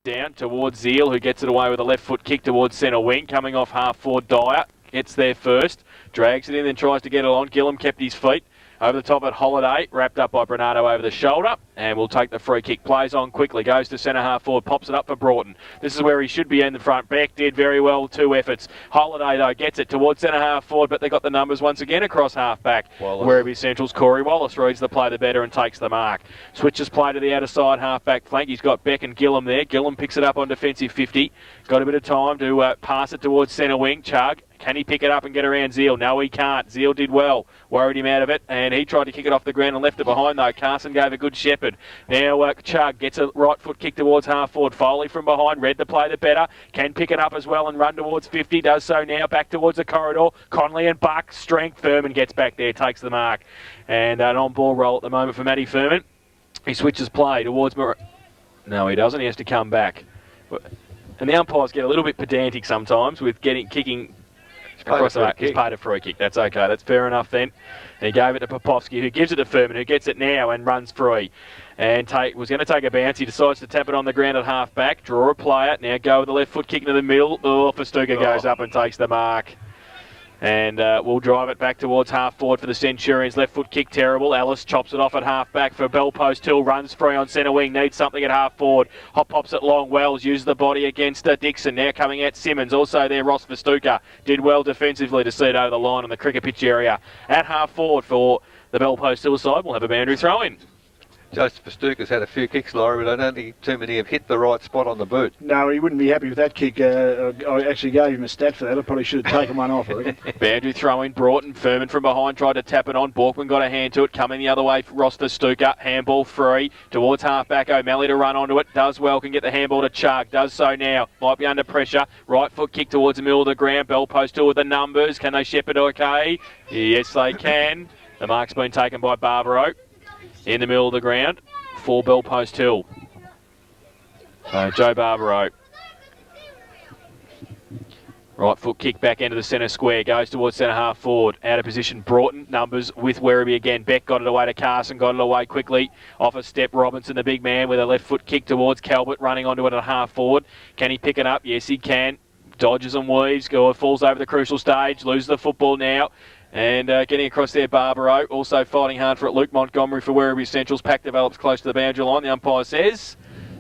down towards Zeal, who gets it away with a left foot kick towards centre wing. Coming off half forward, Dyer gets there first, drags it in, then tries to get it on. Gillum kept his feet. Over the top at Holiday, wrapped up by Bernardo over the shoulder, and will take the free kick. Plays on quickly, goes to centre half forward, pops it up for Broughton. This is where he should be in the front. Beck did very well, 2 efforts. Holiday, though, gets it towards centre half forward, but they got the numbers once again across half back. Werribee Central's Corey Wallace reads the play the better and takes the mark. Switches play to the outer side half back flank. He's got Beck and Gillum there. Gillum picks it up on defensive 50. Got a bit of time to pass it towards centre wing. Chug. Can he pick it up and get around Zeal? No, he can't. Zeal did well. Worried him out of it, and he tried to kick it off the ground and left it behind, though. Carson gave a good shepherd. Now Chug gets a right foot kick towards half forward. Foley from behind. Read the play the better. Can pick it up as well and run towards 50. Does so now. Back towards the corridor. Conley and Buck. Strength. Furman gets back there. Takes the mark. And an on-ball roll at the moment for Matty Furman. He switches play towards... No, he doesn't. He has to come back. And the umpires get a little bit pedantic sometimes with kicking... across the back. He's paid a free kick. That's okay. That's fair enough then. And he gave it to Popovsky, who gives it to Furman, who gets it now and runs free. And was going to take a bounce. He decides to tap it on the ground at half back. Draw a player. Now go with the left foot kick into the middle. Festuca goes up and takes the mark. And we'll drive it back towards half forward for the Centurions. Left foot kick terrible. Ellis chops it off at half back for bell post. Till runs free on centre wing. Needs something at half forward. Hop pops it long. Wells uses the body against Dixon. Now coming out Simmons. Also there Ross Festuca. Did well defensively to see it over the line on the cricket pitch area. At half forward for the bell post Hill side. We'll have a boundary throw in. Joseph Festuca's had a few kicks, Laurie, but I don't think too many have hit the right spot on the boot. No, he wouldn't be happy with that kick. I actually gave him a stat for that. I probably should have taken one off. Boundary throw in. Broughton. Furman from behind tried to tap it on. Borkman got a hand to it. Coming the other way for Ross Festuca. Handball free towards half back. O'Malley to run onto it. Does well. Can get the handball to Chug. Does so now. Might be under pressure. Right foot kick towards the middle of the ground. Bell post still with the numbers. Can they shepherd okay? Yes, they can. The mark's been taken by Barbaro in the middle of the ground for Bell Post Hill. So Joe Barbaro. Right foot kick back into the centre square. Goes towards centre half forward. Out of position Broughton. Numbers with Werribee again. Beck got it away to Carson. Got it away quickly. Off a step Robinson, the big man, with a left foot kick towards Calvert. Running onto it at half forward. Can he pick it up? Yes, he can. Dodges and weaves. Falls over the crucial stage. Loses the football now. And getting across there, Barbaro. Also fighting hard for it. Luke Montgomery for Werribee Central's. Pack develops close to the boundary line. The umpire says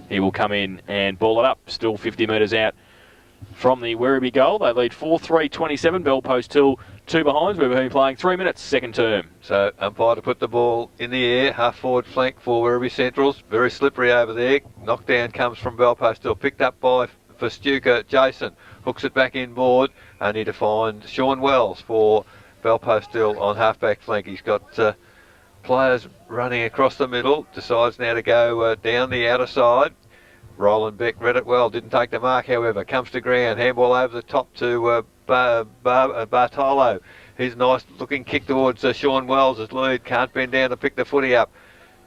he will come in and ball it up. Still 50 metres out from the Werribee goal. They lead 4-3-27. Bell Post Hill 2 behinds. We've been playing 3 minutes, second term. So umpire to put the ball in the air. Half forward flank for Werribee Centrals. Very slippery over there. Knockdown comes from Bell Post Hill. Picked up by Festuca. Jason hooks it back inboard. Only to find Sean Wells for Bell Post Hill on half-back flank. He's got players running across the middle. Decides now to go down the outer side. Roland Beck read it well. Didn't take the mark, however. Comes to ground. Handball over the top to Bartolo. He's a nice looking kick towards Sean Wells as lead. Can't bend down to pick the footy up.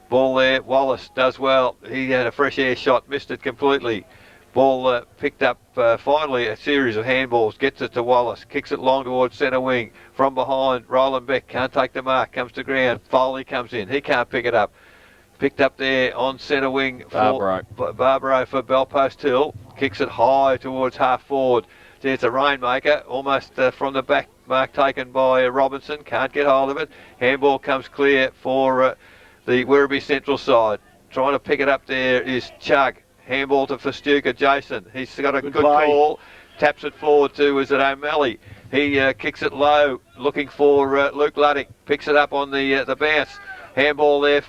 Ball there. Wallace does well. He had a fresh air shot. Missed it completely. Ball picked up finally a series of handballs. Gets it to Wallace. Kicks it long towards centre wing. From behind, Roland Beck can't take the mark. Comes to ground. Foley comes in. He can't pick it up. Picked up there on centre wing for Barbaro for Bell Post Hill. Kicks it high towards half forward. There's a rainmaker. Almost from the back. Mark taken by Robinson. Can't get hold of it. Handball comes clear for the Werribee Central side. Trying to pick it up there is Chug. Handball to Festuca. Jason. He's got a good call. Taps it forward to, is it O'Malley? He kicks it low, looking for Luke Luddick. Picks it up on the bounce. Handball there.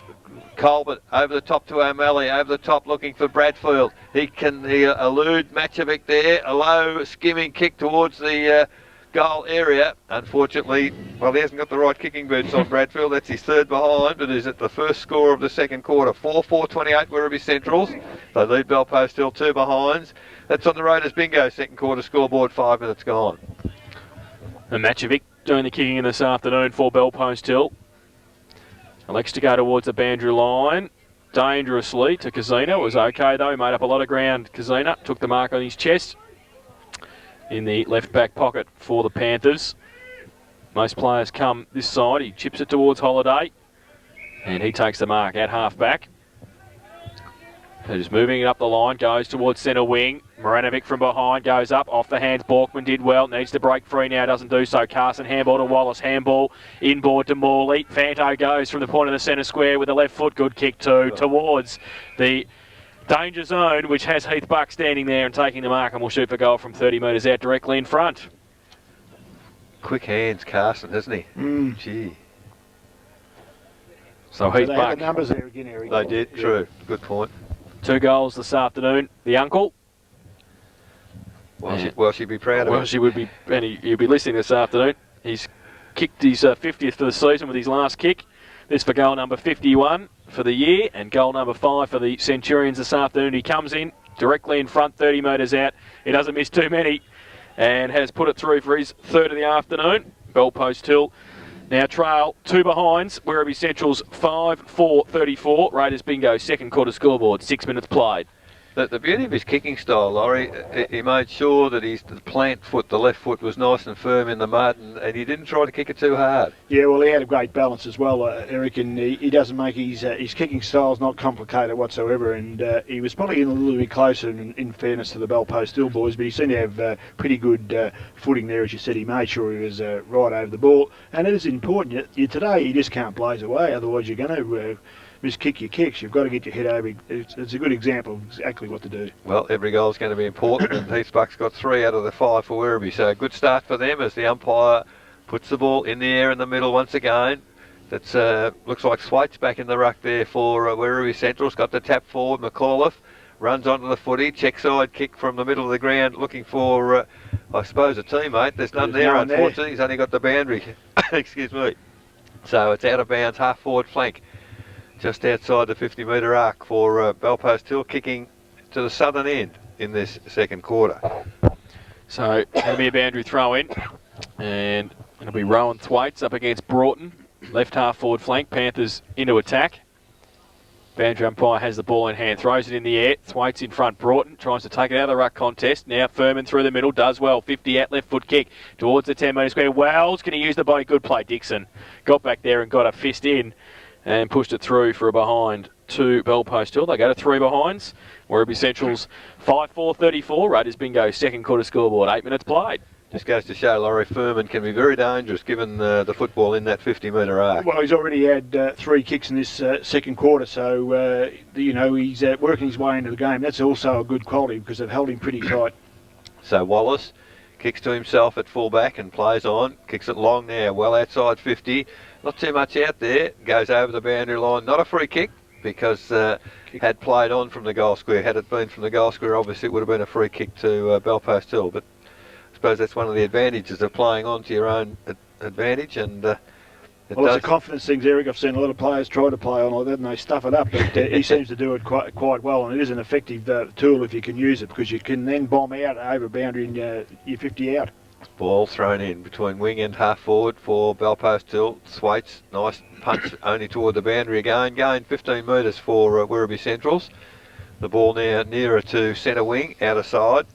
Colbert over the top to O'Malley. Over the top looking for Bradfield. He elude Matchovic there. A low skimming kick towards the goal area. Unfortunately, well, he hasn't got the right kicking boots on Bradfield. That's his third behind, but is at the first score of the second quarter. 4-4-28 Werribee Centrals. They lead Bell Post Hill 2 behinds. That's on the Raiders bingo. Second quarter scoreboard, 5 minutes gone. And Matchovic doing the kicking in this afternoon for Bell Post Hill. Elects to go towards the boundary line. Dangerously to Kazina. It was okay though. He made up a lot of ground. Kazina took the mark on his chest. In the left back pocket for the Panthers. Most players come this side. He chips it towards Holiday. And he takes the mark at half back. Just moving it up the line, goes towards centre wing. Marinovic from behind goes up, off the hands. Borkman did well, needs to break free now, doesn't do so. Carson handball to Wallace, handball inboard to Morley. Fanto goes from the point of the centre square with the left foot, good kick too, towards the danger zone, which has Heath Buck standing there and taking the mark, and will shoot for goal from 30 metres out directly in front. Quick hands, Carson, hasn't he? Gee. So Heath they Buck. had the numbers there again, Eric. They did, true. Good point. 2 goals this afternoon. The uncle. Well, she'd be proud of Well, it. she would be, and he'll be listening this afternoon. He's kicked his 50th for the season with his last kick. This for goal number 51 for the year, and goal number 5 for the Centurions this afternoon. He comes in directly in front, 30 metres out. He doesn't miss too many, and has put it through for his 3rd of the afternoon. Bell post till. Now trail 2 behinds. Werribee Central's 5-4-34. Raiders bingo, 2nd quarter scoreboard, 6 minutes played. The beauty of his kicking style, Laurie, he made sure that the plant foot, the left foot, was nice and firm in the mud, and he didn't try to kick it too hard. Yeah, well, he had a great balance as well, Eric, and he doesn't make his kicking style's not complicated whatsoever, and he was probably in a little bit closer, in fairness to the Bell Post Still boys, but he seemed to have pretty good footing there, as you said. He made sure he was right over the ball, and it is important. Today, you just can't blaze away, otherwise you're going to miskick your kicks. You've got to get your head over. It's a good example of exactly what to do. Well, every goal is going to be important, and Heath Buck's got 3 out of the 5 for Werribee, so a good start for them as the umpire puts the ball in the air in the middle once again. That's looks like Swaite's back in the ruck there for Werribee Central's got the tap forward. McAuliffe runs onto the footy, check side kick from the middle of the ground, looking for, I suppose, a teammate. There's none there, unfortunately. He's only got the boundary. Excuse me. So it's out of bounds, half forward flank, just outside the 50-metre arc for Bell Post Hill, kicking to the southern end in this 2nd quarter. So it'll be a boundary throw in, and it'll be Rowan Thwaites up against Broughton. Left half forward flank, Panthers into attack. Boundary umpire has the ball in hand, throws it in the air. Thwaites in front, Broughton tries to take it out of the ruck contest. Now Furman through the middle, does well. 50 out, left foot kick towards the 10-metre square. Wells, can he use the body? Good play, Dixon. Got back there and got a fist in and pushed it through for a behind to Bell Post Hill. They go to 3 behinds. Werribee Central's 5-4-34. Raiders bingo, 2nd quarter scoreboard, 8 minutes played. Just goes to show Laurie Furman can be very dangerous given the football in that 50-metre arc. Well, he's already had 3 kicks in this 2nd quarter, so he's working his way into the game. That's also a good quality because they've held him pretty tight. So Wallace kicks to himself at full-back and plays on. Kicks it long now, well outside 50. Not too much out there. Goes over the boundary line. Not a free kick because had played on from the goal square. Had it been from the goal square, obviously it would have been a free kick to Bell Post Hill. But I suppose that's one of the advantages of playing on to your own advantage. And it's a confidence thing, Eric. I've seen a lot of players try to play on like that and they stuff it up, but he seems to do it quite well, and it is an effective tool if you can use it, because you can then bomb out over boundary and you're 50 out. Ball thrown in between wing and half forward for Bell Post Hill. Thwaites, nice punch only toward the boundary again. Gained 15 metres for Werribee Centrals. The ball now nearer to centre wing, outer side.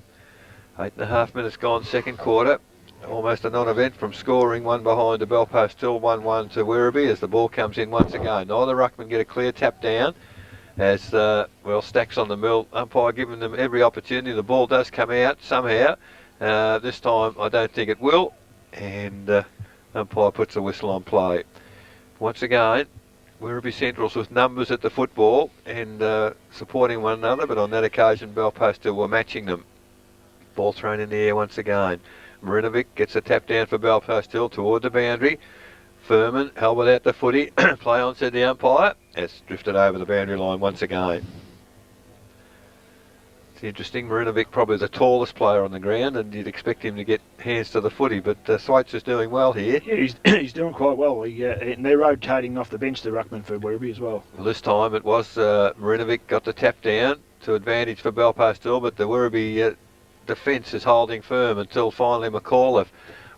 8.5 minutes gone, 2nd quarter. Almost a non-event from scoring 1 behind to Bell Post Hill, 1-1 to Werribee as the ball comes in once again. Neither ruckman get a clear tap down as, Stacks on the mill. Umpire giving them every opportunity. The ball does come out somehow. This time I don't think it will, and umpire puts a whistle on play. Once again, Werribee Centrals with numbers at the football and supporting one another, but on that occasion Bell Post Hill were matching them. Ball thrown in the air once again. Marinovic gets a tap down for Bell Post Hill toward the boundary. Furman held without the footy. Play on, said the umpire. It's drifted over the boundary line once again. It's interesting, Marinovic probably the tallest player on the ground, and you'd expect him to get hands to the footy, but Thwaites is doing well here. Yeah, he's doing quite well. And they're rotating off the bench, the ruckman for Werribee as well. Well, this time it was Marinovic got the tap down to advantage for Bell Post Hill, but the Werribee defence is holding firm until finally McAuliffe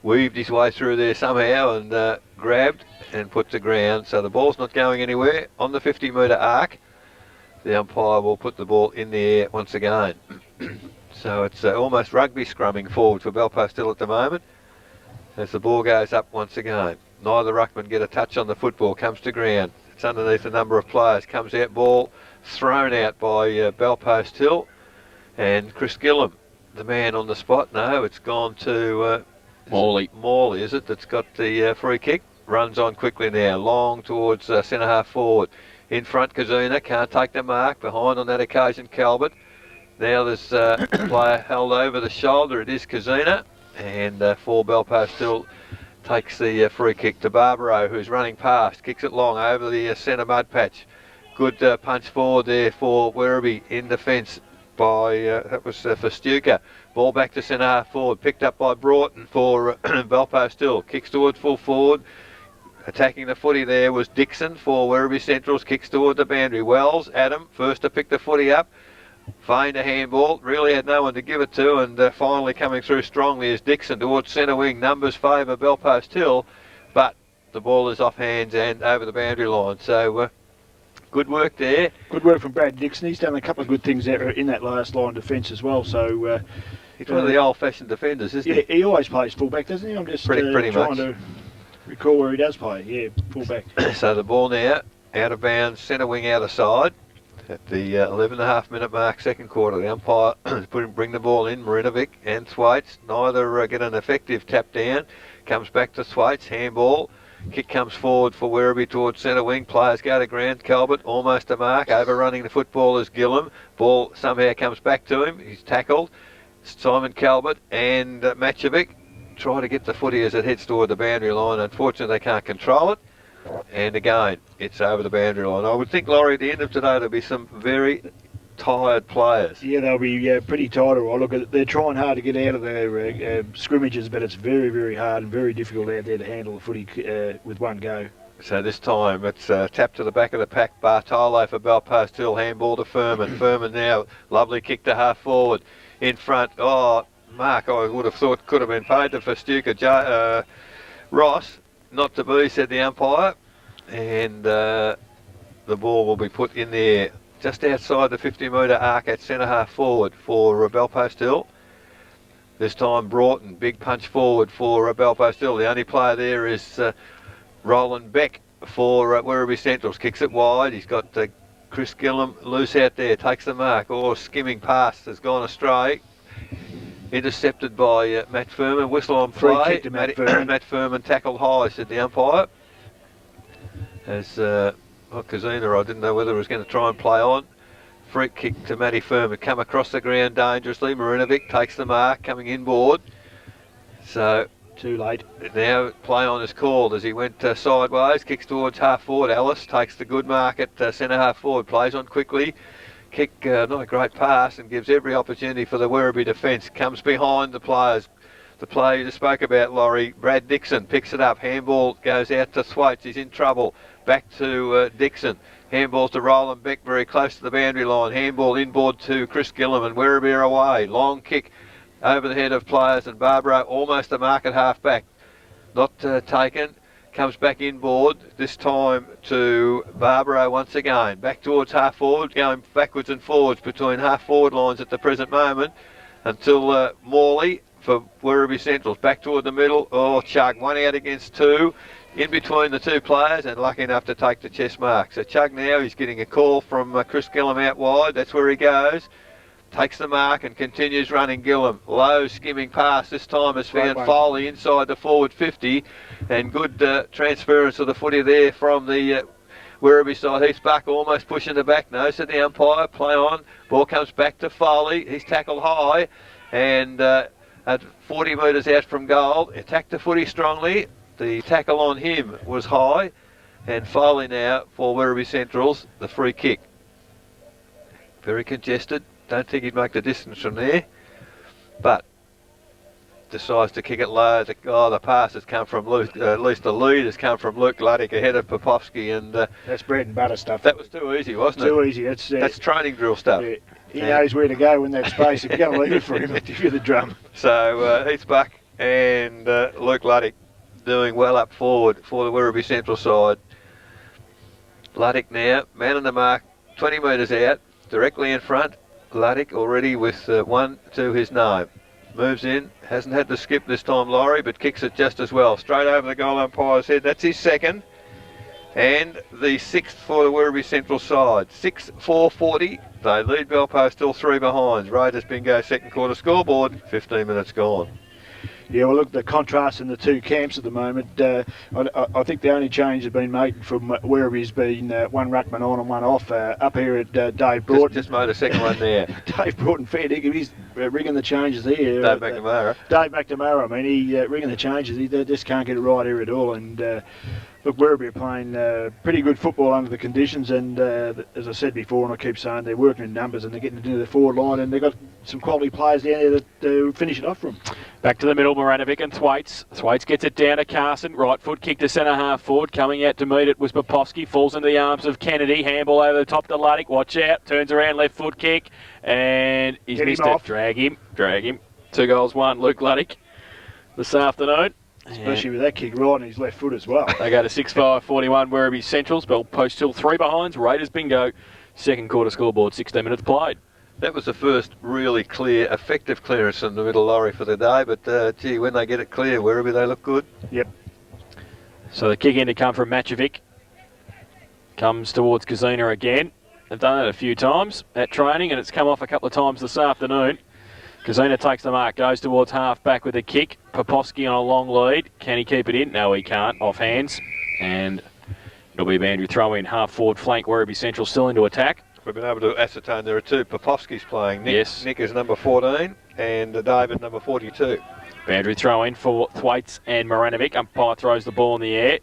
weaved his way through there somehow and grabbed and put to ground. So the ball's not going anywhere on the 50-metre arc. The umpire will put the ball in the air once again. So it's almost rugby scrumming forward for Bell Post Hill at the moment as the ball goes up once again. Neither ruckman get a touch on the football, comes to ground. It's underneath a number of players. Comes out, ball thrown out by Bellpost Hill. And Chris Gillum, the man on the spot. No, it's gone to Morley. Morley, is it? That's got the free kick. Runs on quickly now, long towards centre half forward. In front, Kazuna can't take the mark. Behind on that occasion, Calvert. Now there's a player held over the shoulder. It is Kazuna. And for Bellpost Hill takes the free kick to Barbaro, who's running past. Kicks it long over the centre mud patch. Good punch forward there for Werribee in defence by, that was for Stuka. Ball back to centre half forward. Picked up by Broughton for Bellpost Hill. Kicks towards full forward. Attacking the footy there was Dixon for Werribee Centrals. Kicks toward the boundary. Wells, Adam, first to pick the footy up. Feigned a handball. Really had no one to give it to. And finally coming through strongly is Dixon towards centre wing. Numbers favour Bellpost Hill. But the ball is off hands and over the boundary line. So good work there. Good work from Brad Dixon. He's done a couple of good things there in that last line defence as well. So he's one of the old-fashioned defenders, isn't he? Yeah, he always plays fullback, doesn't he? I'm just pretty trying much to recall where he does play. Yeah, fullback. So the ball now out of bounds, centre wing out of side at the 11.5 minute mark, second quarter. The umpire bring the ball in. Marinovic and Thwaites neither get an effective tap down. Comes back to Thwaites, handball. Kick comes forward for Werribee towards centre wing. Players go to ground. Calvert almost a mark. Overrunning the football is Gillum. Ball somehow comes back to him. He's tackled. Simon Calvert and Matchovic try to get the footy as it heads toward the boundary line. Unfortunately, they can't control it. And again, it's over the boundary line. I would think, Laurie, at the end of today, there'll be some very tired players. Yeah, they'll be pretty tired. Look, they're trying hard to get out of their scrimmages, but it's very, very hard and very difficult out there to handle the footy with one go. So this time it's tap to the back of the pack. Bartolo for Bellpost Hill. Handball to Furman. Furman now, lovely kick to half forward. In front, oh, Mark, I would have thought could have been paid to Festuca. Ross, not to be, said the umpire. And the ball will be put in there just outside the 50-metre arc at centre half forward for Bellpost Hill. This time Broughton, big punch forward for Bellpost Hill. The only player there is Roland Beck for Werribee Centrals. Kicks it wide. He's got Chris Gillum loose out there, takes the mark. Or skimming past, has gone astray. Intercepted by Matt Furman. Whistle on play. Free kick to Matt Furman. Matt Furman tackled high, said the umpire. As Kazuna, I didn't know whether he was going to try and play on. Free kick to Matty Furman. Come across the ground dangerously. Marinovic takes the mark, coming inboard. So too late. Now play on is called as he went sideways. Kicks towards half forward. Ellis takes the good mark at centre half forward. Plays on quickly. Kick, not a great pass, and gives every opportunity for the Werribee defence. Comes behind the players. The player you just spoke about, Laurie, Brad Dixon, picks it up. Handball goes out to Thwaites. He's in trouble. Back to Dixon. Handball to Roland Beck, very close to the boundary line. Handball inboard to Chris Gillum, and Werribee are away. Long kick over the head of players, and Barbaro almost a mark at half back. Not taken. Comes back inboard, this time to Barbaro once again. Back towards half forward, going backwards and forwards between half forward lines at the present moment until Morley for Werribee Centrals. Back toward the middle. Oh, Chug, one out against two. In between the two players and lucky enough to take the chest mark. So Chug now, he's getting a call from Chris Gillum out wide. That's where he goes. Takes the mark and continues running. Gillum, low skimming pass. This time has found Foley inside the forward 50, and good transference of the footy there from the Werribee side. Heath Buck almost pushing the back. No, said the umpire. Play on. Ball comes back to Foley. He's tackled high, and at 40 metres out from goal, attacked the footy strongly. The tackle on him was high, and Foley now for Werribee Centrals, the free kick. Very congested. Don't think he'd make the distance from there, but decides to kick it low. The pass has come from Luke, at least the lead has come from Luke Luddick ahead of Popovsky, and that's bread and butter stuff. That was too easy, wasn't it? Too easy. That's training drill stuff. Yeah. He knows where to go in that space. If you're going to leave it for him, give you the drum. So Heath Buck and Luke Luddick doing well up forward for the Werribee Central side. Luddick now, man on the mark, 20 metres out, directly in front. Luddick already with one to his name. Moves in, hasn't had to skip this time, Laurie, but kicks it just as well. Straight over the goal umpire's head. That's his second. And the 6th for the Werribee Central side. 6-4-40. They lead Belpo still 3 behinds. Raiders bingo second quarter scoreboard. 15 minutes gone. Yeah, well, look, the contrast in the two camps at the moment. I think the only change has been made from Werribee's been one ruckman on and one off. Up here at Dave Broughton. Just made a second one there. Dave Broughton, fair dinkum, he's ringing the changes here. Dave McNamara. Dave McNamara, I mean, he ringing the changes. He just can't get it right here at all. And look, Werribee are playing pretty good football under the conditions. And as I said before, and I keep saying, they're working in numbers and they're getting into the forward line. And they've got some quality players down there that finish it off for them. Back to the middle, Moranovic and Thwaites. Thwaites gets it down to Carson. Right foot kick to centre half forward. Coming out to meet it was Popovsky. Falls into the arms of Kennedy. Handball over the top to Luddick. Watch out. Turns around, left foot kick. And he's missed it. Drag him. 2 goals, 1. Luke Luddick this afternoon. Especially with that kick right on his left foot as well. They go to 6-5-41 Werribee Centrals. Belpo still 3 behinds. Raiders bingo. Second quarter scoreboard, 16 minutes played. That was the first really clear, effective clearance in the middle lorry for the day, but gee, when they get it clear, Werribee, they look good. Yep. So the kick in to come from Matchovic. Comes towards Kazina again. They've done it a few times at training, and it's come off a couple of times this afternoon. Kazina takes the mark, goes towards half back with a kick. Popovsky on a long lead. Can he keep it in? No, he can't. Off hands. And it'll be a boundary throw in. Half forward flank, Werribee Central still into attack. We've been able to ascertain there are 2. Popovsky's playing. Nick is number 14 and David number 42. Boundary throw in for Thwaites and Moranovic. Umpire throws the ball in the air.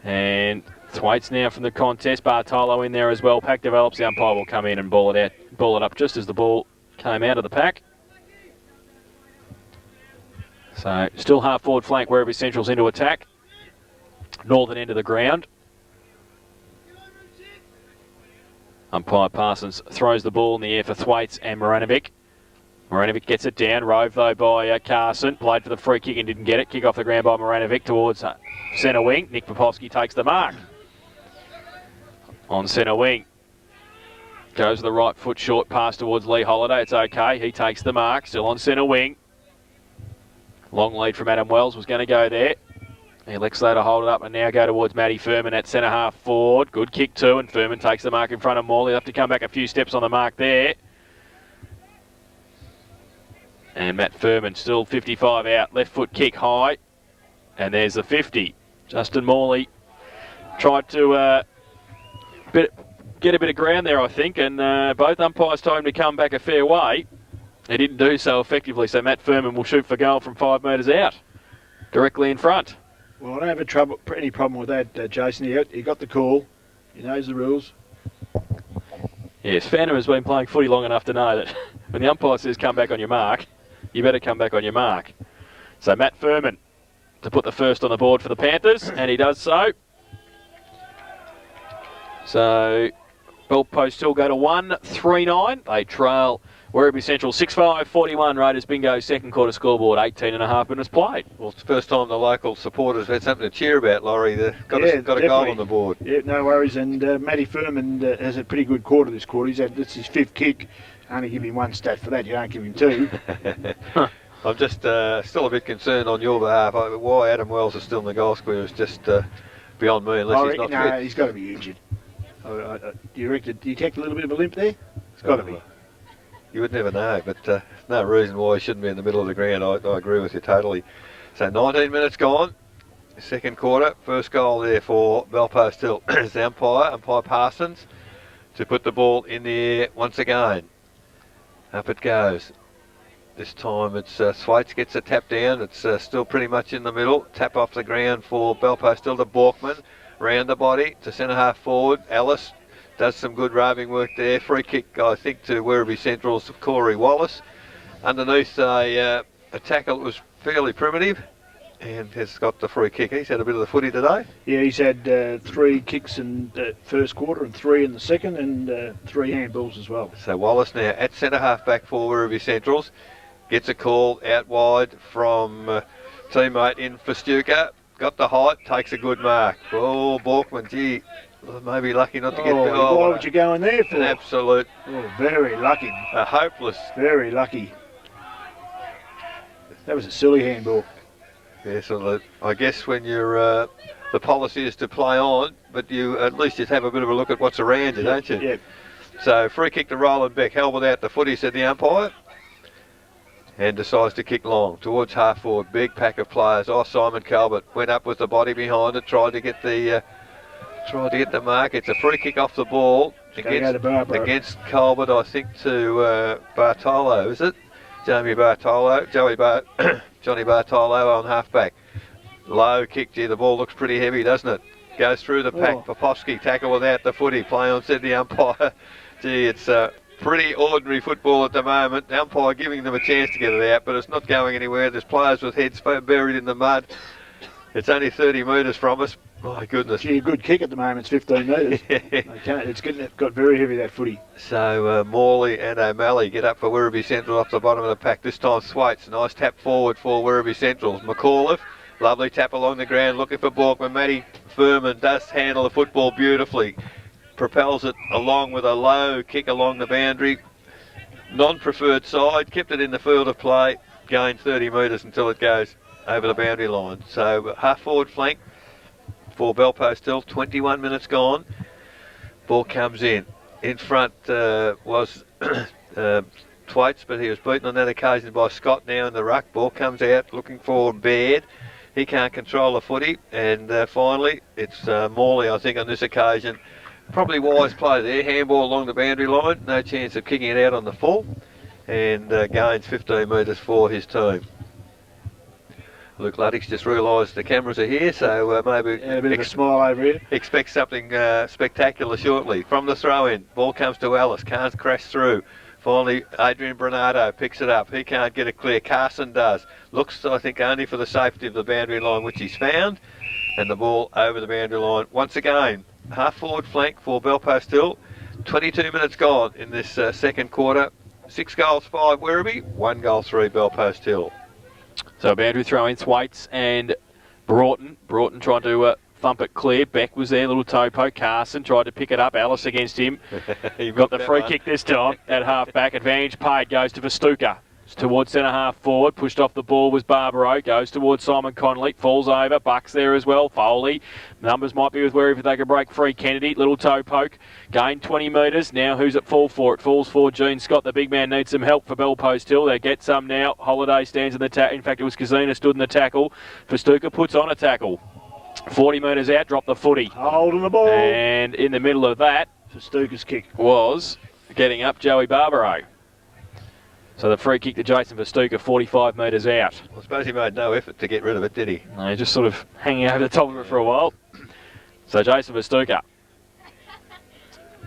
And Thwaites now from the contest. Bartolo in there as well. Pack develops. The umpire will come in and ball it up just as the ball came out of the pack. So still half forward flank, Werribee Central's into attack. Northern end of the ground. Umpire Parsons throws the ball in the air for Thwaites and Moranovic. Moranovic gets it down. Rove though by Carson. Played for the free kick and didn't get it. Kick off the ground by Moranovic towards centre wing. Nick Popovsky takes the mark. On centre wing. Goes to the right foot, short pass towards Lee Holiday. It's okay. He takes the mark. Still on centre wing. Long lead from Adam Wells was going to go there. He elects though to hold it up and now go towards Matty Furman at centre half forward. Good kick too, and Furman takes the mark in front of Morley. He'll have to come back a few steps on the mark there. And Matt Furman still 55 out. Left foot kick high. And there's the 50. Justin Morley tried to get a bit of ground there, I think, and both umpires told him to come back a fair way. He didn't do so effectively, so Matt Furman will shoot for goal from 5 metres out, directly in front. Well, I don't have any problem with that, Jason. He got the call. He knows the rules. Yes, Phantom has been playing footy long enough to know that when the umpire says come back on your mark, you better come back on your mark. So Matt Furman to put the first on the board for the Panthers, and he does so. So Belpo still go to 1-3-9. They trail Werribee Central 6-5-41. Raiders bingo second quarter scoreboard, 18.5 minutes played. Well, it's the first time the local supporters had something to cheer about, Laurie. They've got a goal on the board. Yeah, no worries. And Matty Furman has a pretty good quarter this quarter. That's his 5th kick. Only give him 1 stat for that. You don't give him 2. I'm just still a bit concerned on your behalf. Why Adam Wells is still in the goal square is just beyond me, unless he's not fit. No, he's got to be injured. Do you detect a little bit of a limp there? It's got to be. You would never know, but no reason why he shouldn't be in the middle of the ground. I agree with you totally. So 19 minutes gone, second quarter. First goal there for Belpo still. It's the umpire Parsons, to put the ball in the air once again. Up it goes. This time it's Thwaites gets a tap down. It's still pretty much in the middle. Tap off the ground for Belpo still to Borkman. Round the body to centre half forward. Ellis does some good roving work there. Free kick, I think, to Werribee Central's Corey Wallace. Underneath a tackle that was fairly primitive, and has got the free kick. He's had a bit of the footy today. Yeah, he's had 3 kicks in the first quarter and 3 in the second, and 3 handballs as well. So Wallace now at centre half back for Werribee Centrals. Gets a call out wide from teammate in Festuca. Got the height, takes a good mark. Oh, Borkman, gee, maybe lucky not to get... Why would you go in there for? An absolute... Oh, very lucky. A hopeless... Very lucky. That was a silly handball. Yes, well, I guess when you're the policy is to play on, but you at least just have a bit of a look at what's around you, don't you? Yeah. So free kick to Roland Beck, held without the footy, said the umpire, and decides to kick long towards half forward. Big pack of players. Oh, Simon Calvert went up with the body behind it, tried to get the mark. It's a free kick off the ball against Colbert, I think, to Bartolo, is it? Johnny Bartolo on halfback. Low kick, gee, the ball looks pretty heavy, doesn't it? Goes through the pack. Popovsky tackle without the footy. Play on, said the umpire. Gee, it's pretty ordinary football at the moment. The umpire giving them a chance to get it out, but it's not going anywhere. There's players with heads buried in the mud. It's only 30 metres from us. My goodness. Gee, a good kick at the moment. It's 15 metres. It's got very heavy, that footy. So Morley and O'Malley get up for Werribee Central off the bottom of the pack. This time Thwaites. Nice tap forward for Werribee Central. McAuliffe. Lovely tap along the ground, looking for Borkman. Matty Furman does handle the football beautifully. Propels it along with a low kick along the boundary. Non-preferred side, kept it in the field of play. Gained 30 metres until it goes over the boundary line. So half forward flank for Belpost Hill. 21 minutes gone. Ball comes in. In front was Thwaites, but he was beaten on that occasion by Scott now in the ruck. Ball comes out looking for Baird. He can't control the footy, and finally it's Morley, I think, on this occasion. Probably wise play there. Handball along the boundary line. No chance of kicking it out on the full, and gains 15 metres for his team. Luke Luddick's just realised the cameras are here, so maybe a bit of a smile over here. Expect something spectacular shortly. From the throw-in, ball comes to Ellis. Can't crash through. Finally, Adrian Bernardo picks it up. He can't get it clear. Carson does. Looks, I think, only for the safety of the boundary line, which he's found. And the ball over the boundary line. Once again, half-forward flank for Belpost Hill. 22 minutes gone in this second quarter. 6 goals, 5 Werribee. 1 goal, 3 Belpost Hill. So boundary throw-in, Thwaites and Broughton. Broughton tried to thump it clear. Beck was there, little toe poke. Carson tried to pick it up. Alice against him. Got the free kick this time at half-back. Advantage paid goes to Verstuka. Towards centre-half forward. Pushed off the ball was Barbaro. Goes towards Simon Connolly. Falls over. Bucks there as well. Foley. Numbers might be with Werribee if they can break free. Kennedy, little toe poke. Gained 20 metres. Now who's at fall for it? Falls for Gene Scott. The big man needs some help for Belpost Hill. They get some now. Holiday stands in the tackle. In fact, it was Kazina stood in the tackle. Verstuka puts on a tackle. 40 metres out, dropped the footy. Holding the ball. And in the middle of that, Verstuka's kick was getting up Joey Barbaro. So the free kick to Jason Verstuka, 45 metres out. I suppose he made no effort to get rid of it, did he? No, he's just sort of hanging over the top of it for a while. So Jason Verstuka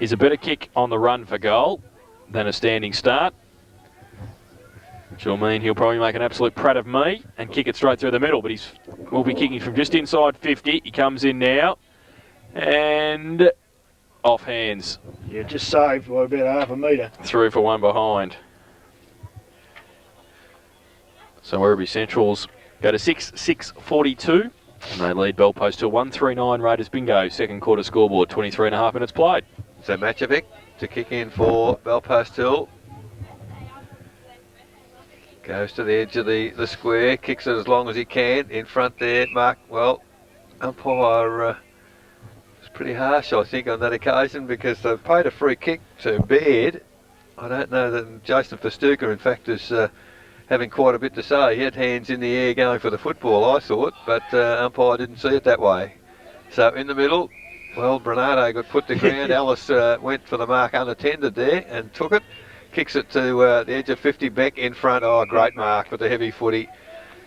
is a better kick on the run for goal than a standing start, which will mean he'll probably make an absolute prat of me and kick it straight through the middle, but will be kicking from just inside 50. He comes in now and off hands. Yeah, just saved by about half a metre. Through for one behind. So Werribee Centrals go to 6:42 and they lead Belpost to 139 Raiders bingo. Second quarter scoreboard, 23.5 minutes played. So Matchovic to kick in for Belpost Hill. Goes to the edge of the square, kicks it as long as he can. In front there, Mark, well, umpire was pretty harsh, I think, on that occasion because they've paid a free kick to Baird. I don't know that Jason Verstuka, in fact, is having quite a bit to say. He had hands in the air going for the football, I thought, but umpire didn't see it that way. So in the middle, well, Bernardo got put to ground. Ellis went for the mark unattended there and took it. Kicks it to the edge of 50. Beck in front. Oh, great mark with the heavy footy.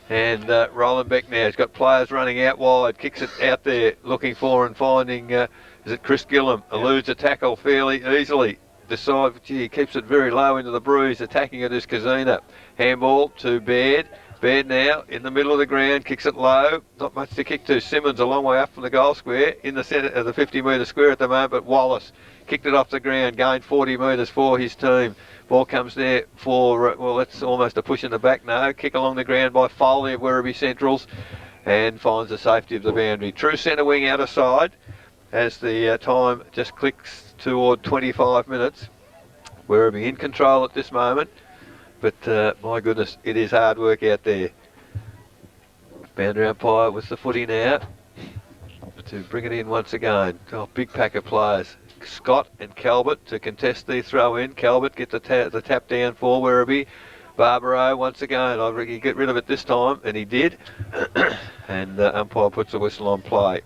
And Roland Beck now has got players running out wide. Kicks it out there looking for and finding, is it Chris Gillum? Eludes a tackle fairly easily. Decides, he keeps it very low into the bruise. Attacking it is Kazina. Handball to Baird. Baird now in the middle of the ground, kicks it low. Not much to kick to. Simmons a long way up from the goal square. In the centre of the 50 metre square at the moment, but Wallace kicked it off the ground, gained 40 metres for his team. Ball comes there for, well, that's almost a push in the back now. Kick along the ground by Foley of Werribee Centrals and finds the safety of the boundary. True centre wing out of side as the time just clicks toward 25 minutes. Werribee in control at this moment. But my goodness, it is hard work out there. Boundary umpire with the footy now to bring it in once again. Oh, big pack of players. Scott and Calvert to contest the throw in. Calvert get the tap down for Werribee. Barbaro once again. I reckon he'd get rid of it this time, and he did. And umpire puts a whistle on play.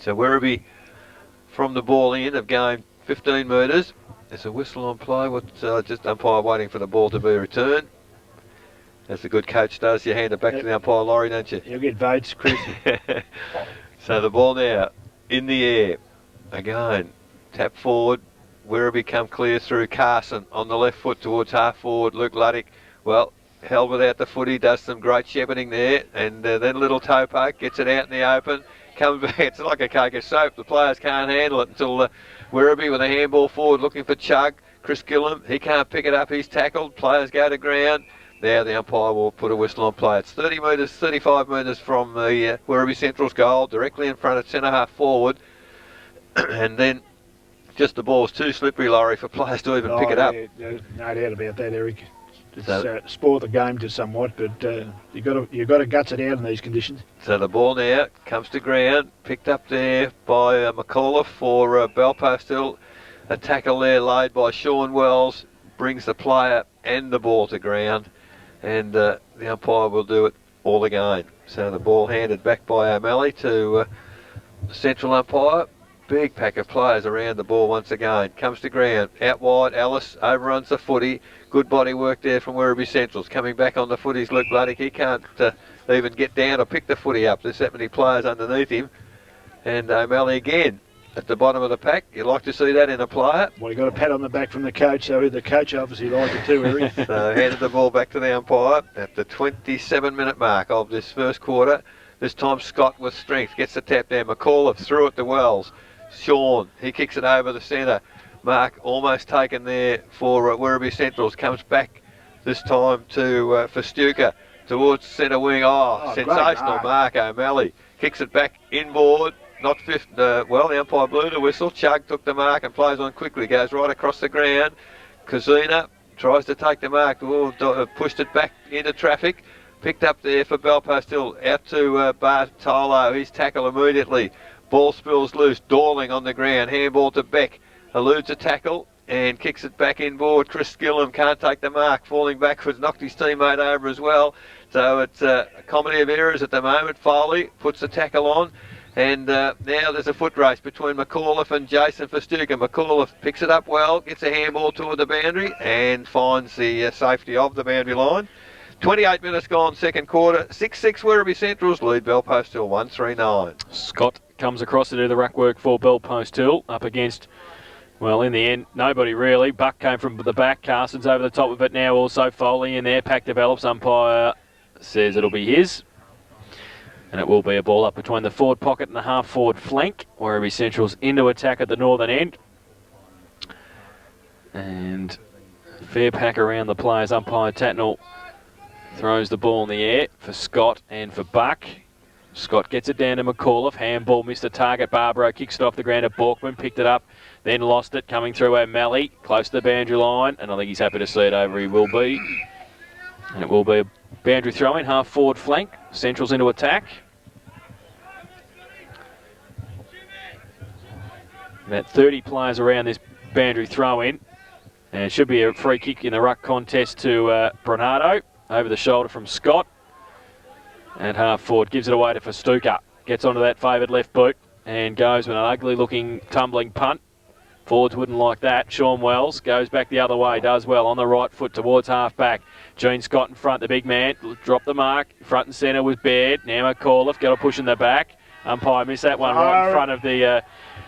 So Werribee from the ball in of game 15 metres. There's a whistle on play. What's just umpire waiting for the ball to be returned. As the good coach does, you hand it back to the umpire, Laurie, don't you? You'll get votes, Chris. So the ball now in the air. Again, tap forward. Werribee come clear through Carson on the left foot towards half forward. Luke Luddick, well, held without the footy, does some great shepherding there. And then a little toe poke, gets it out in the open. Comes back, it's like a cake of soap. The players can't handle it until Werribee with a handball forward looking for Chug. Chris Gillum, he can't pick it up, he's tackled. Players go to ground. Now the umpire will put a whistle on play. It's 30 metres, 35 metres from the Werribee Central's goal, directly in front of centre half forward. And then just the ball's too slippery, Laurie, for players to even pick it up. Yeah, no doubt about that, Eric. It's spoiled the game to somewhat, but you've got to guts it out in these conditions. So the ball now comes to ground, picked up there by McAuliffe for Belpost. A tackle there laid by Sean Wells, brings the player and the ball to ground. And the umpire will do it all again. So the ball handed back by O'Malley to the central umpire. Big pack of players around the ball once again. Comes to ground. Out wide, Ellis overruns the footy. Good body work there from Werribee Centrals. Coming back on the footy's Luke Luddick. He can't even get down or pick the footy up. There's that many players underneath him. And O'Malley again at the bottom of the pack. You'd like to see that in a player. Well, you got a pat on the back from the coach, so the coach obviously liked it too, Eric. So handed the ball back to the umpire at the 27-minute mark of this first quarter. This time Scott with strength gets the tap down. McAuliffe threw it to Wells. Sean, he kicks it over the centre. Mark almost taken there for Werribee Centrals. Comes back this time to for Stuka towards centre wing. Oh, sensational mark O'Malley. Kicks it back inboard. Not fifth. Well, the umpire blew the whistle. Chug took the mark and plays on quickly. Goes right across the ground. Kazina tries to take the mark. Pushed it back into traffic. Picked up there for Belpost. Out to Bartolo. His tackle immediately. Ball spills loose. Dorling on the ground. Handball to Beck. Eludes a tackle and kicks it back inboard. Chris Gillum can't take the mark. Falling backwards. Knocked his teammate over as well. So it's a comedy of errors at the moment. Foley puts the tackle on. And now there's a foot race between McAuliffe and Jason Festuca. McAuliffe picks it up well, gets a handball toward the boundary and finds the safety of the boundary line. 28 minutes gone, second quarter. 6-6 Werribee Centrals lead Belpost Hill 139. Scott comes across to do the ruck work for Belpost Hill up against, well, in the end, nobody really. Buck came from the back. Carson's over the top of it now. Also Foley in there. Pack develops. Umpire says it'll be his. And it will be a ball up between the forward pocket and the half-forward flank. Werribee Central's into attack at the northern end. And fair pack around the players. Umpire Tatnall throws the ball in the air for Scott and for Buck. Scott gets it down to McAuliffe. Handball missed a target. Barbaro kicks it off the ground at Borkman. Picked it up, then lost it. Coming through O'Malley. Close to the boundary line. And I think he's happy to see it over. He will be. And it will be a boundary throw-in. Half-forward flank. Central's into attack. About 30 players around this boundary throw-in. And it should be a free kick in the ruck contest to Bernardo. Over the shoulder from Scott. And half-forward gives it away to Festuca. Gets onto that favoured left boot and goes with an ugly-looking tumbling punt. Forwards wouldn't like that. Sean Wells goes back the other way. Does well on the right foot towards half-back. Gene Scott in front, the big man. Dropped the mark. Front and centre was Baird. Now McAuliffe got a push in the back. Umpire missed that one right in front of the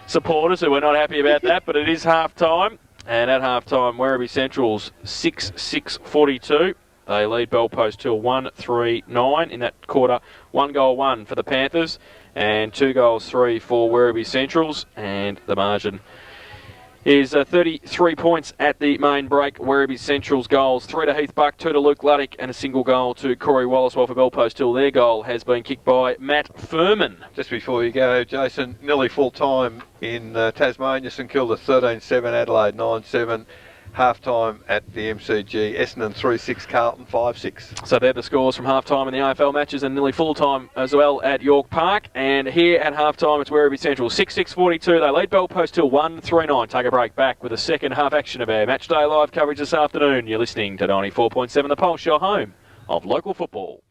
supporters who were not happy about that, but it is half-time. And at half-time, Werribee Central's 6-6-42. They lead Belpost Hill 1-3-9 in that quarter. 1 goal 1 for the Panthers and 2 goals 3 for Werribee Centrals. And the margin is 33 points at the main break. Werribee Central's goals 3 to Heath Buck, 2 to Luke Luddick and a single goal to Corey Wallace. While for Belpost Hill, their goal has been kicked by Matt Furman. Just before you go, Jason, nearly full time in Tasmania. St Kilda 13-7, Adelaide 9-7. half-time at the MCG. Essendon 3-6, Carlton 5-6. So they're the scores from half-time in the AFL matches and nearly full-time as well at York Park. And here at half-time, it's Werribee Central 6-6-42. They lead Bell Post till 1-3-9. Take a break, back with the second half action of our Matchday live coverage this afternoon. You're listening to 94.7 The Pulse, your home of local football.